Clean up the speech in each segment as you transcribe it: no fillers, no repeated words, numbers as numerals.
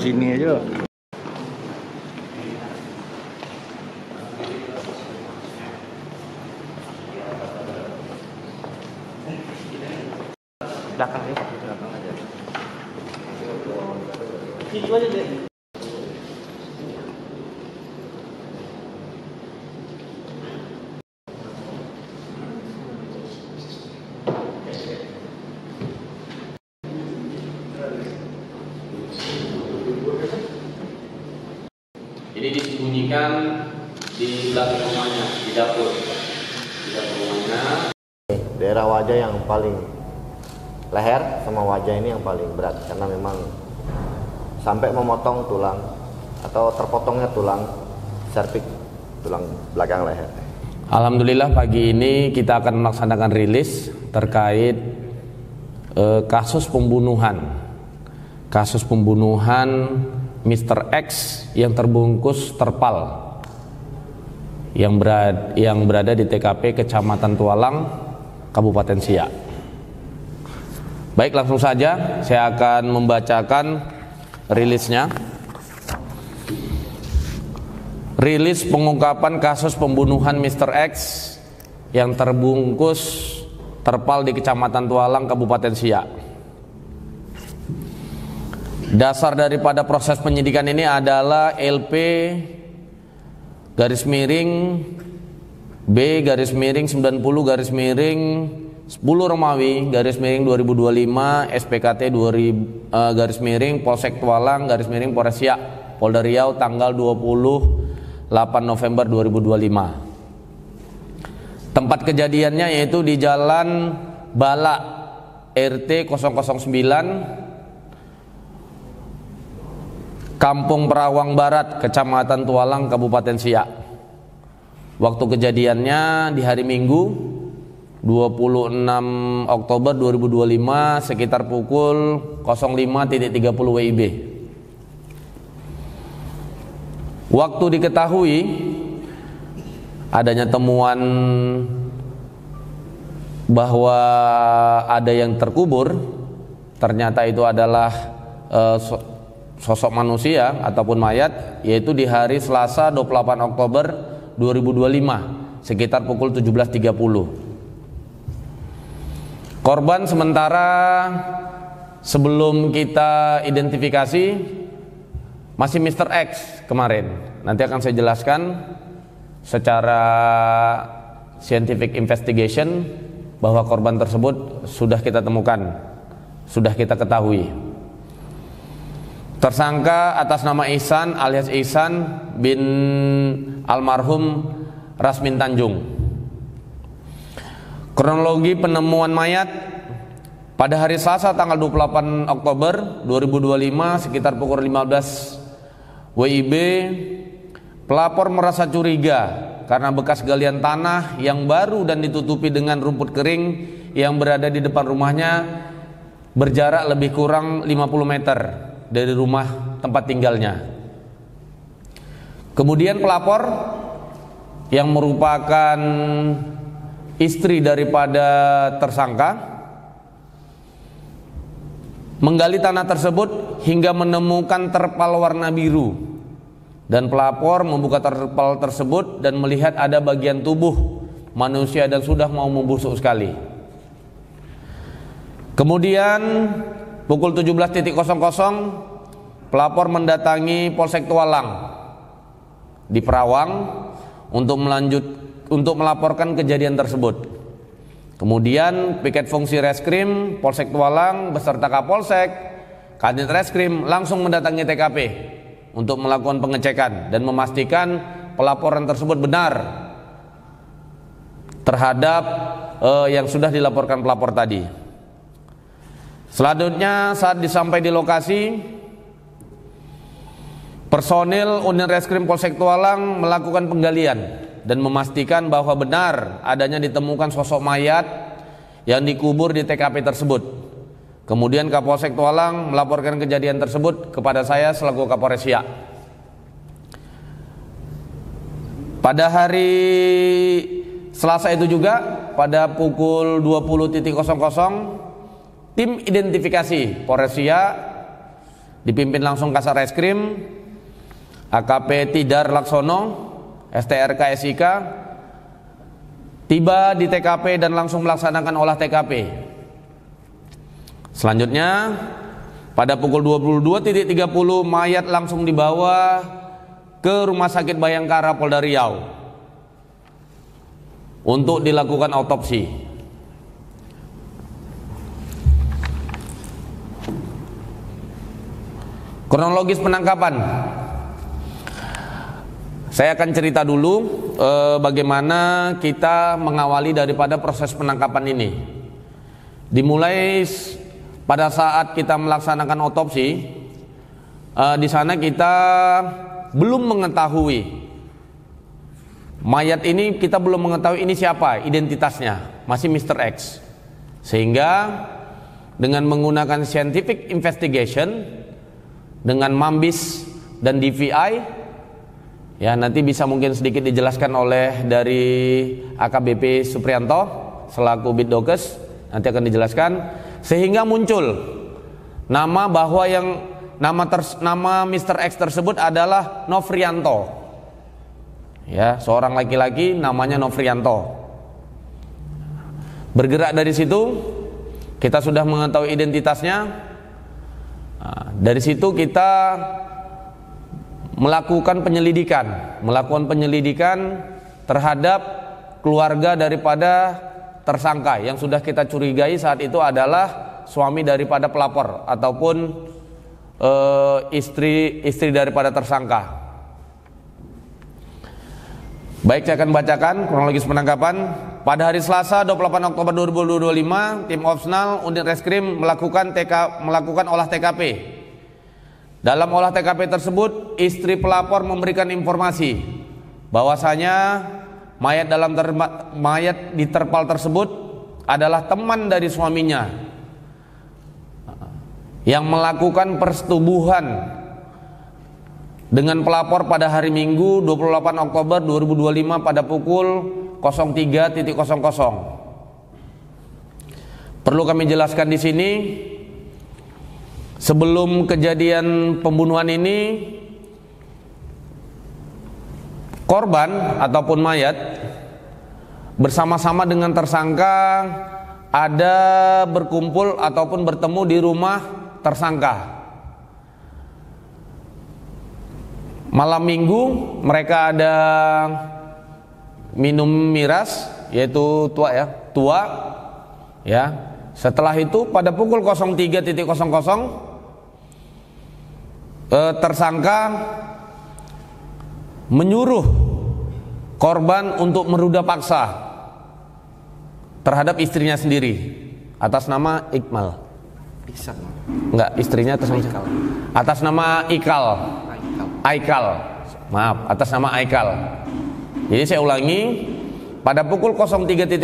sini aja. Belakang aja. Itu aja deh. Jadi disembunyikan di belakang rumahnya, di dapur. Di dapur rumahnya. Daerah wajah yang paling leher sama wajah ini yang paling berat karena memang sampai memotong tulang atau terpotongnya tulang serviks, tulang belakang leher. Alhamdulillah pagi ini kita akan melaksanakan rilis terkait kasus pembunuhan Mr. X yang terbungkus terpal yang berada di TKP Kecamatan Tualang, Kabupaten Siak. Baik, langsung saja saya akan membacakan rilisnya. Rilis pengungkapan kasus pembunuhan Mr. X yang terbungkus terpal di Kecamatan Tualang, Kabupaten Siak. Dasar daripada proses penyidikan ini adalah LP garis miring B garis miring 90 garis miring 10 Romawi garis miring 2025 SPKT 2000 garis miring Polsek Tualang garis miring Polres Siak Polda Riau tanggal 28 November 2025. Tempat kejadiannya yaitu di Jalan Balak RT 009 Kampung Perawang Barat, Kecamatan Tualang, Kabupaten Siak. Waktu kejadiannya di hari Minggu 26 Oktober 2025 sekitar pukul 05.30 WIB. Waktu diketahui adanya temuan bahwa ada yang terkubur, ternyata itu adalah sosok manusia ataupun mayat, yaitu di hari Selasa 28 Oktober 2025 sekitar pukul 17.30. Korban sementara sebelum kita identifikasi masih Mr. X kemarin. Nanti akan saya jelaskan secara scientific investigation bahwa korban tersebut sudah kita temukan, sudah kita ketahui. Tersangka atas nama Ihsan alias Ihsan bin almarhum Rasmin Tanjung. Kronologi penemuan mayat pada hari Selasa tanggal 28 Oktober 2025 sekitar pukul 15 WIB, pelapor merasa curiga karena bekas galian tanah yang baru dan ditutupi dengan rumput kering yang berada di depan rumahnya berjarak lebih kurang 50 meter dari rumah tempat tinggalnya. Kemudian pelapor yang merupakan istri daripada tersangka menggali tanah tersebut hingga menemukan terpal warna biru, dan pelapor membuka terpal tersebut dan melihat ada bagian tubuh manusia dan sudah mau membusuk sekali. Kemudian pukul 17.00 pelapor mendatangi Polsek Tualang di Perawang untuk melaporkan kejadian tersebut. Kemudian piket fungsi Reskrim Polsek Tualang beserta Kapolsek, Kanit Reskrim langsung mendatangi TKP untuk melakukan pengecekan dan memastikan pelaporan tersebut benar terhadap yang sudah dilaporkan pelapor tadi. Selanjutnya saat disampai di lokasi, personil unit Reskrim Polsek Tualang melakukan penggalian dan memastikan bahwa benar adanya ditemukan sosok mayat yang dikubur di TKP tersebut. Kemudian Kapolsek Tualang melaporkan kejadian tersebut kepada saya selaku Kapolres Siak. Pada hari Selasa itu juga pada pukul 20.00 tim identifikasi Polres Siak dipimpin langsung Kasar Reskrim AKP Tidar Laksono STRK SIK, tiba di TKP dan langsung melaksanakan olah TKP. Selanjutnya pada pukul 22.30 mayat langsung dibawa ke Rumah Sakit Bayangkara Polda Riau untuk dilakukan autopsi. Kronologis penangkapan, saya akan cerita dulu bagaimana kita mengawali daripada proses penangkapan ini. Dimulai pada saat kita melaksanakan otopsi, di sana kita belum mengetahui mayat ini, kita belum mengetahui ini siapa, identitasnya masih Mr. X. Sehingga dengan menggunakan scientific investigation dengan Mambis dan DVI, ya nanti bisa mungkin sedikit dijelaskan oleh dari AKBP Suprianto selaku Bitdokes, nanti akan dijelaskan, sehingga muncul nama bahwa yang nama Mr. X tersebut adalah Nofrianto, ya seorang laki-laki namanya Nofrianto. Bergerak dari situ kita sudah mengetahui identitasnya. Nah, dari situ kita melakukan penyelidikan terhadap keluarga daripada tersangka yang sudah kita curigai saat itu adalah suami daripada pelapor ataupun istri daripada tersangka. Baik, saya akan bacakan kronologis penangkapan. Pada hari Selasa 28 Oktober 2025, tim Opsnal Unit Reskrim melakukan olah TKP. Dalam olah TKP tersebut, istri pelapor memberikan informasi bahwasanya mayat di terpal tersebut adalah teman dari suaminya yang melakukan persetubuhan dengan pelapor pada hari Minggu 28 Oktober 2025 pada pukul 03.00. Perlu kami jelaskan di sini, sebelum kejadian pembunuhan ini, korban ataupun mayat bersama-sama dengan tersangka ada berkumpul ataupun bertemu di rumah tersangka. Malam Minggu mereka ada minum miras, yaitu tua ya. Setelah itu pada pukul 03.00 tersangka menyuruh korban untuk meruda paksa terhadap istrinya sendiri atas nama Iqmal. Enggak, istrinya atas nama Aikal. Maaf, atas nama Aikal. Jadi saya ulangi, pada pukul 03.00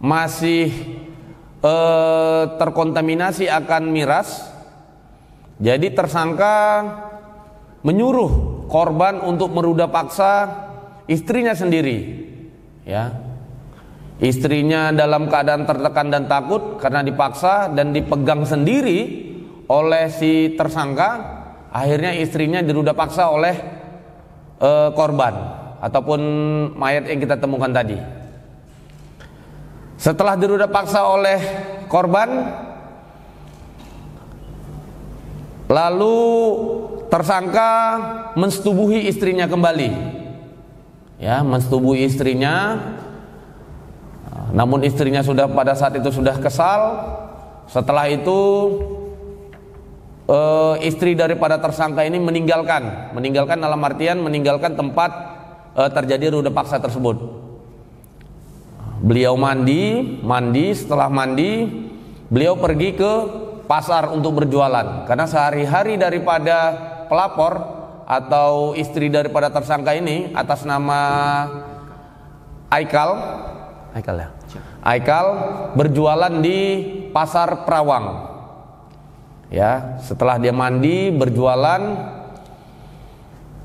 masih terkontaminasi akan miras. Jadi tersangka menyuruh korban untuk meruda paksa istrinya sendiri, ya. Istrinya dalam keadaan tertekan dan takut karena dipaksa dan dipegang sendiri oleh si tersangka. Akhirnya istrinya diruda paksa oleh korban ataupun mayat yang kita temukan tadi. Setelah diruda paksa oleh korban, lalu tersangka mensetubuhi istrinya kembali, ya, mensetubuhi istrinya. Namun istrinya pada saat itu sudah kesal. Setelah itu istri daripada tersangka ini meninggalkan dalam artian meninggalkan tempat terjadi ruda paksa tersebut. Beliau mandi, setelah mandi beliau pergi ke pasar untuk berjualan, karena sehari-hari daripada pelapor atau istri daripada tersangka ini atas nama Aikal berjualan di pasar Perawang. Ya, setelah dia mandi, berjualan,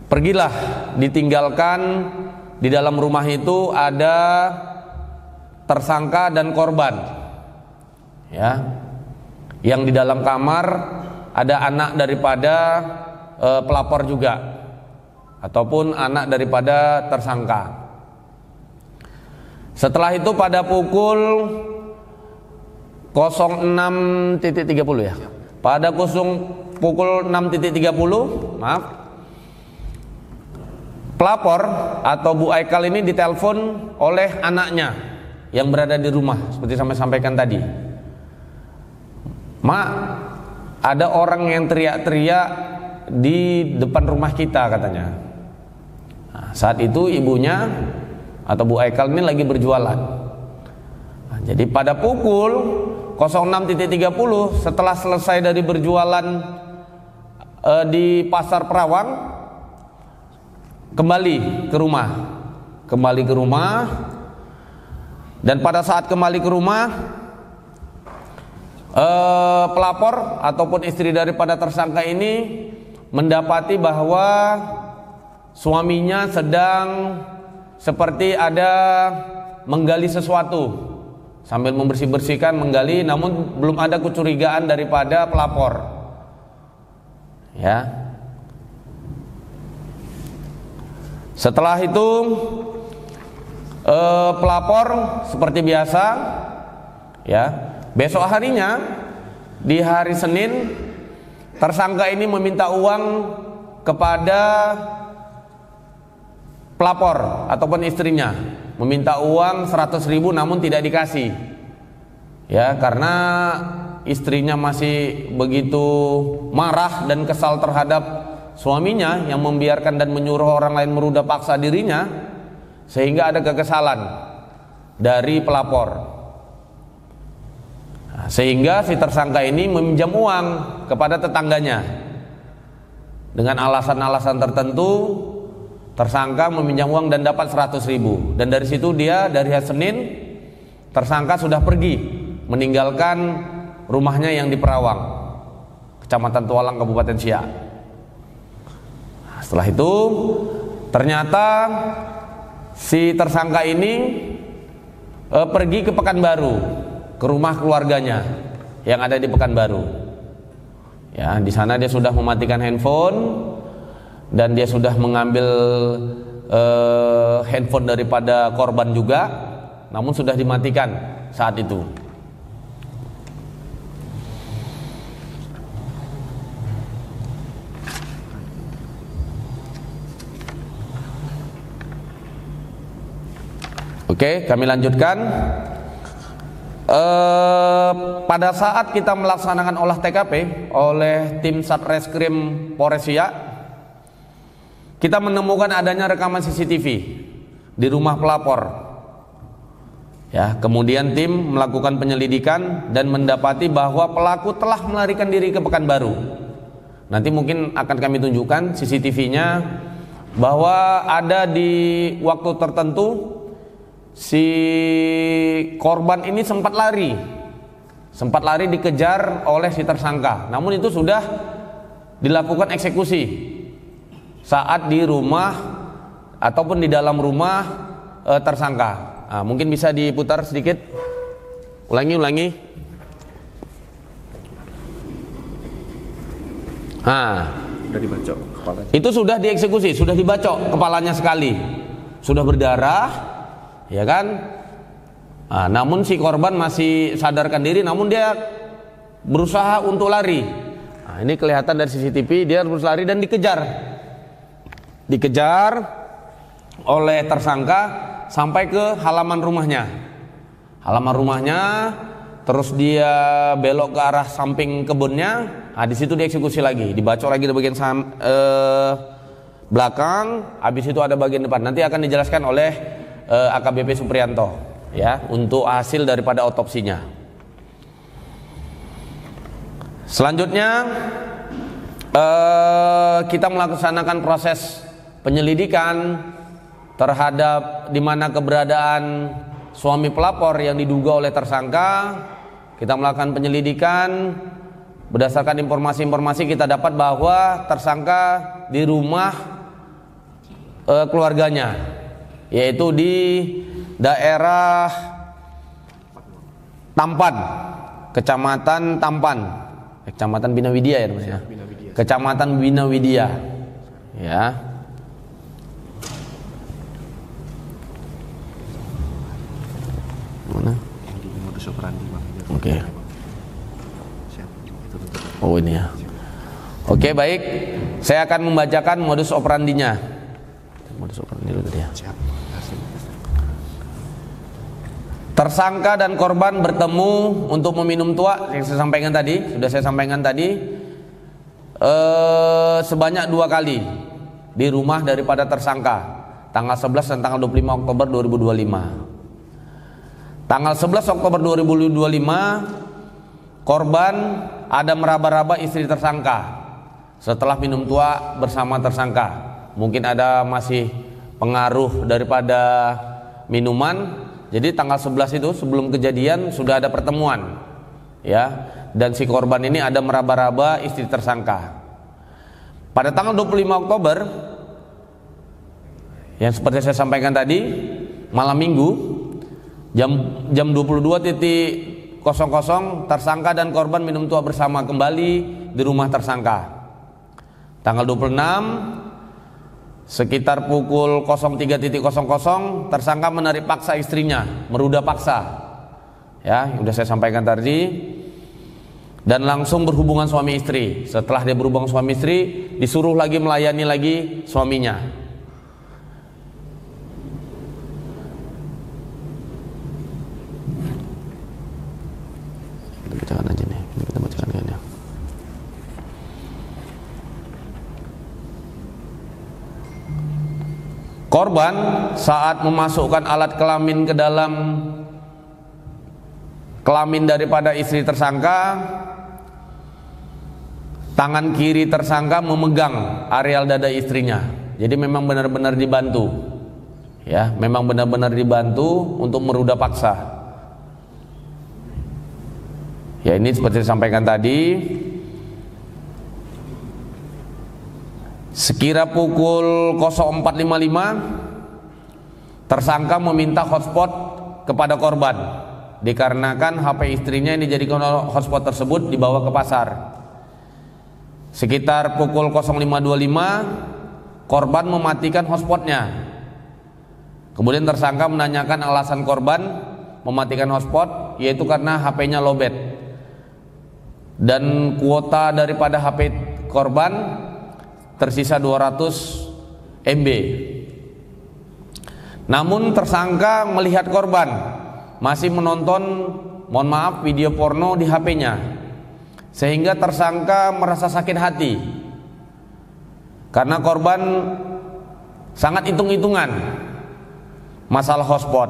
pergilah, ditinggalkan di dalam rumah itu ada tersangka dan korban. Ya. Yang di dalam kamar ada anak daripada pelapor juga, ataupun anak daripada tersangka. Setelah itu pada pukul 06.30 ya. Pada pukul 6.30, maaf, pelapor atau Bu Aikal ini ditelepon oleh anaknya yang berada di rumah, seperti saya sampaikan tadi. Mak, ada orang yang teriak-teriak di depan rumah kita katanya. Nah, saat itu ibunya atau Bu Aikal ini lagi berjualan. Nah, jadi pada pukul 06.30 setelah selesai dari berjualan di Pasar Perawang, kembali ke rumah, dan pada saat kembali ke rumah, pelapor ataupun istri daripada tersangka ini mendapati bahwa suaminya sedang seperti ada menggali sesuatu, sambil membersih-bersihkan, menggali, namun belum ada kecurigaan daripada pelapor. Ya. Setelah itu pelapor seperti biasa, ya. Besok harinya di hari Senin, tersangka ini meminta uang kepada pelapor ataupun istrinya, meminta uang 100.000 namun tidak dikasih, ya, karena istrinya masih begitu marah dan kesal terhadap suaminya yang membiarkan dan menyuruh orang lain meruda paksa dirinya, sehingga ada kekesalan dari pelapor. Nah, sehingga si tersangka ini meminjam uang kepada tetangganya dengan alasan-alasan tertentu. Tersangka meminjam uang dan dapat 100.000, dan dari situ dia dari hari Senin tersangka sudah pergi meninggalkan rumahnya yang di Perawang, Kecamatan Tualang, Kabupaten Siak. Setelah itu ternyata si tersangka ini pergi ke Pekanbaru, ke rumah keluarganya yang ada di Pekanbaru. Ya, di sana dia sudah mematikan handphone dan dia sudah mengambil handphone daripada korban juga, namun sudah dimatikan saat itu. Oke, kami lanjutkan. Pada saat kita melaksanakan olah TKP oleh tim Satreskrim Polres Siak, kita menemukan adanya rekaman CCTV di rumah pelapor. Ya, kemudian tim melakukan penyelidikan dan mendapati bahwa pelaku telah melarikan diri ke Pekanbaru. Nanti mungkin akan kami tunjukkan CCTV-nya, bahwa ada di waktu tertentu si korban ini sempat lari dikejar oleh si tersangka. Namun itu sudah dilakukan eksekusi saat di rumah ataupun di dalam rumah tersangka. Nah, mungkin bisa diputar sedikit, ulangi. Nah, Sudah dibacok kepalanya. itu sudah dieksekusi, sudah dibacok kepalanya sekali, sudah berdarah, ya kan? Nah, namun si korban masih sadarkan diri, namun dia berusaha untuk lari. Nah, ini kelihatan dari CCTV, dia berusaha lari dan dikejar oleh tersangka sampai ke halaman rumahnya, terus dia belok ke arah samping kebunnya. Nah, di situ dieksekusi lagi, dibacok lagi di bagian belakang, habis itu ada bagian depan. Nanti akan dijelaskan oleh AKBP Suprianto, ya, untuk hasil daripada otopsinya. Selanjutnya kita melaksanakan proses penyelidikan terhadap di mana keberadaan suami pelapor yang diduga oleh tersangka. Kita melakukan penyelidikan berdasarkan informasi-informasi kita dapat bahwa tersangka di rumah keluarganya, yaitu di daerah Tampan, Kecamatan Tampan, Kecamatan Bina Widya ya namanya. Bina Widya. Kecamatan Bina Widya. Ya. Mana? Yang di modus operandi Bang. Oke. Siap. Itu untuk Oh ini ya. Oke baik, saya akan membacakan modus operandinya. Modus operandi dulu tadi ya. siap. Tersangka dan korban bertemu untuk meminum tua yang saya sampaikan tadi, sudah saya sampaikan tadi, sebanyak 2 kali di rumah daripada tersangka, tanggal 11 dan tanggal 25 Oktober 2025. Tanggal 11 Oktober 2025, korban ada meraba-raba istri tersangka setelah minum tua bersama tersangka. Mungkin ada masih pengaruh daripada minuman. Jadi tanggal 11 itu sebelum kejadian sudah ada pertemuan, ya. Dan si korban ini ada meraba-raba istri tersangka. Pada tanggal 25 Oktober, yang seperti saya sampaikan tadi, malam minggu, jam 22.00 tersangka dan korban minum tua bersama kembali di rumah tersangka. Tanggal 26 sekitar pukul 03.00 tersangka menarik paksa istrinya, meruda paksa. Ya, sudah saya sampaikan tadi. Dan langsung berhubungan suami istri. Setelah dia berhubungan suami istri, disuruh lagi melayani lagi suaminya. Kita bacakan aja nih. Kita bacakan ya. Korban saat memasukkan alat kelamin ke dalam kelamin daripada istri tersangka, tangan kiri tersangka memegang areal dada istrinya. Jadi memang benar-benar dibantu. Ya, memang benar-benar dibantu untuk meruda paksa. Ya, ini seperti saya sampaikan tadi. Sekira pukul 04.55 tersangka meminta hotspot kepada korban dikarenakan HP istrinya yang dijadikan hotspot tersebut dibawa ke pasar. Sekitar pukul 05.25 korban mematikan hotspotnya. Kemudian tersangka menanyakan alasan korban mematikan hotspot, yaitu karena HP-nya lowbat dan kuota daripada HP korban tersisa 200 MB. Namun tersangka melihat korban masih menonton, mohon maaf, video porno di HP-nya, sehingga tersangka merasa sakit hati karena korban sangat hitung-hitungan masalah hotspot.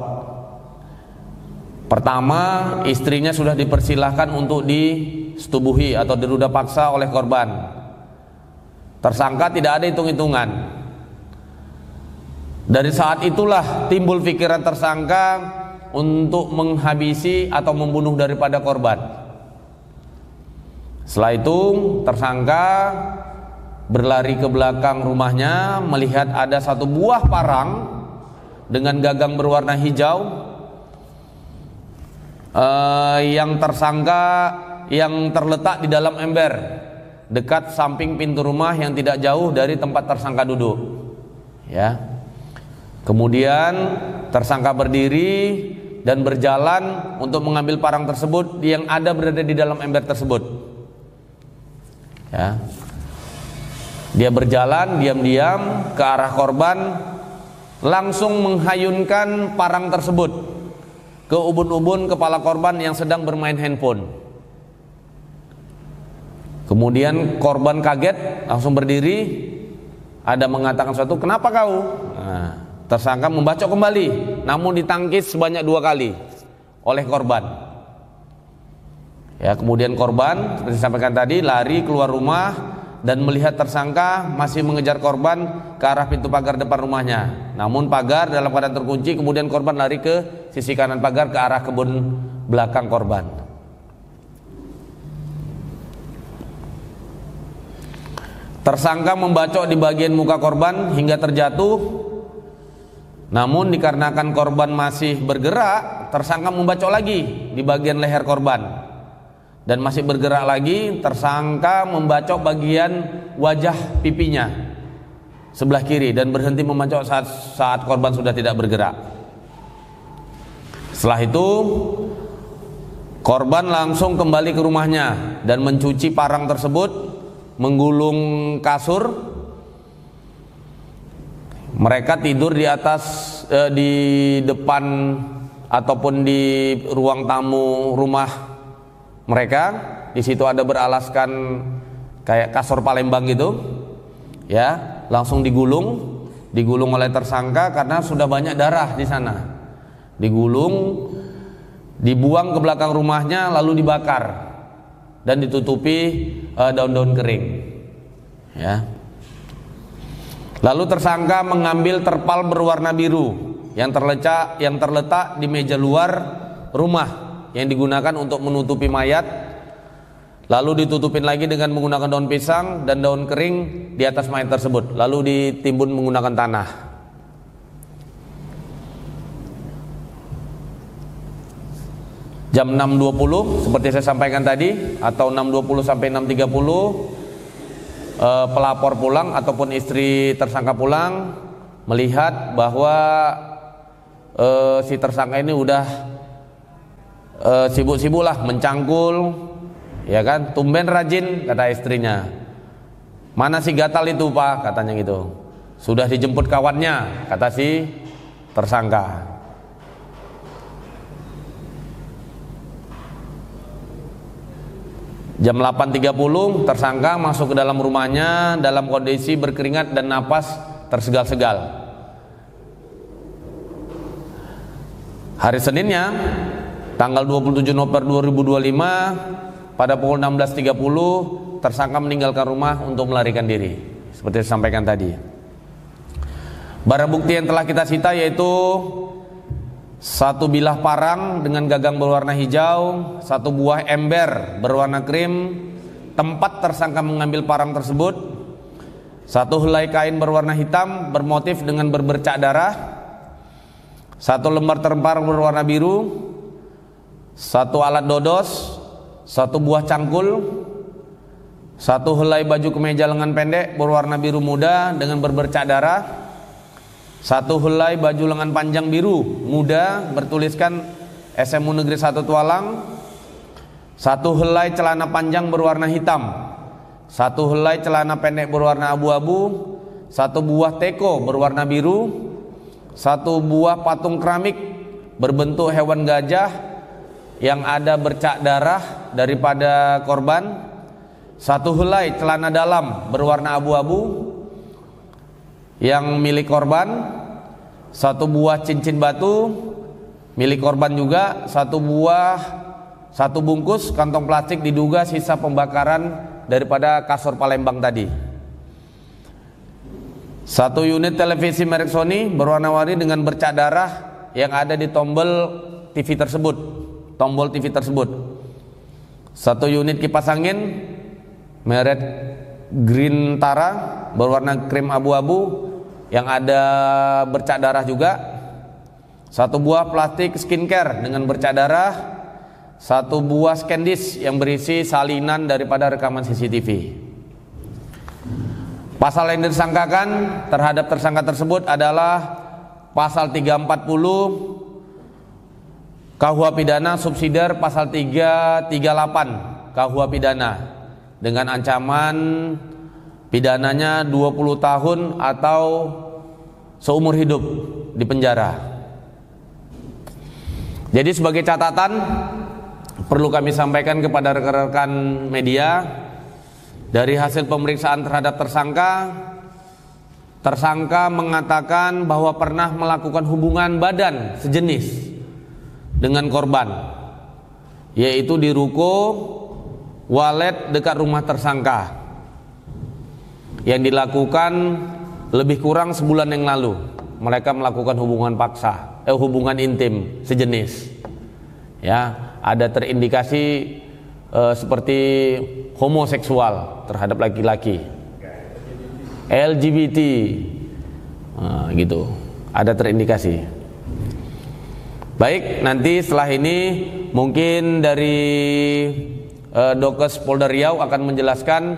Pertama, istrinya sudah dipersilahkan untuk disetubuhi atau diruda paksa oleh korban. Tersangka tidak ada hitung-hitungan. Dari saat itulah timbul pikiran tersangka untuk menghabisi atau membunuh daripada korban. Setelah itu tersangka berlari ke belakang rumahnya, melihat ada satu buah parang dengan gagang berwarna hijau yang terletak di dalam ember dekat samping pintu rumah yang tidak jauh dari tempat tersangka duduk. Ya. Kemudian tersangka berdiri dan berjalan untuk mengambil parang tersebut yang ada berada di dalam ember tersebut. Ya. Dia berjalan diam-diam ke arah korban, langsung menghayunkan parang tersebut ke ubun-ubun kepala korban yang sedang bermain handphone. Kemudian korban kaget, langsung berdiri, ada mengatakan suatu, "Kenapa kau?" Nah, tersangka membacok kembali, namun ditangkis sebanyak 2 kali oleh korban. Ya, kemudian korban seperti sampaikan tadi lari keluar rumah dan melihat tersangka masih mengejar korban ke arah pintu pagar depan rumahnya. Namun pagar dalam keadaan terkunci, kemudian korban lari ke sisi kanan pagar ke arah kebun belakang korban. Tersangka membacok di bagian muka korban hingga terjatuh. Namun dikarenakan korban masih bergerak, tersangka membacok lagi di bagian leher korban. dan masih bergerak lagi, tersangka membacok bagian wajah pipinya sebelah kiri dan berhenti membacok saat korban sudah tidak bergerak. Setelah itu korban langsung kembali ke rumahnya dan mencuci parang tersebut, menggulung kasur. Mereka tidur di atas di depan ataupun di ruang tamu rumah mereka. Di situ ada beralaskan kayak kasur Palembang gitu, ya, langsung digulung oleh tersangka karena sudah banyak darah di sana. Digulung, dibuang ke belakang rumahnya, lalu dibakar dan ditutupi daun-daun kering, ya. Lalu tersangka mengambil terpal berwarna biru yang terletak di meja luar rumah yang digunakan untuk menutupi mayat, lalu ditutupin lagi dengan menggunakan daun pisang dan daun kering di atas mayat tersebut, lalu ditimbun menggunakan tanah. Jam 6.20 seperti saya sampaikan tadi, atau 6.20 sampai 6.30, pelapor pulang ataupun istri tersangka pulang melihat bahwa si tersangka ini udah sibuk-sibuk lah mencangkul, ya kan, tumben rajin, kata istrinya. Mana si gatal itu pak, katanya gitu. Sudah dijemput kawannya, kata si tersangka. Jam 8.30 tersangka masuk ke dalam rumahnya dalam kondisi berkeringat dan napas tersegal-segal. Hari Seninnya tanggal 27 November 2025 pada pukul 16.30 tersangka meninggalkan rumah untuk melarikan diri seperti saya sampaikan tadi. Barang bukti yang telah kita sita yaitu satu bilah parang dengan gagang berwarna hijau, satu buah ember berwarna krim tempat tersangka mengambil parang tersebut, satu helai kain berwarna hitam bermotif dengan berbercak darah, satu lembar terpal berwarna biru, satu alat dodos, satu buah cangkul, satu helai baju kemeja lengan pendek berwarna biru muda dengan berbercak darah, satu helai baju lengan panjang biru muda bertuliskan SMU Negeri 1 Tualang, satu helai celana panjang berwarna hitam, satu helai celana pendek berwarna abu-abu, satu buah teko berwarna biru, satu buah patung keramik berbentuk hewan gajah yang ada bercak darah daripada korban, satu helai celana dalam berwarna abu-abu yang milik korban, satu buah cincin batu milik korban juga, satu bungkus kantong plastik diduga sisa pembakaran daripada kasur Palembang tadi, satu unit televisi merek Sony berwarna-warni dengan bercak darah yang ada di tombol TV tersebut, satu unit kipas angin merek Green Tara berwarna krim abu-abu yang ada bercak darah juga, satu buah plastik skincare dengan bercak darah, satu buah scan disk yang berisi salinan daripada rekaman CCTV. Pasal yang disangkakan terhadap tersangka tersebut adalah pasal 340 KUH pidana subsidiar pasal 338 KUH pidana dengan ancaman pidananya 20 tahun atau seumur hidup di penjara. Jadi sebagai catatan perlu kami sampaikan kepada rekan-rekan media, dari hasil pemeriksaan terhadap tersangka mengatakan bahwa pernah melakukan hubungan badan sejenis dengan korban, yaitu di ruko walet dekat rumah tersangka, yang dilakukan lebih kurang sebulan yang lalu. Mereka melakukan hubungan hubungan intim sejenis, ya, ada terindikasi seperti homoseksual terhadap laki-laki, LGBT, gitu, ada terindikasi. Baik, nanti setelah ini mungkin dari Dokes Polda Riau akan menjelaskan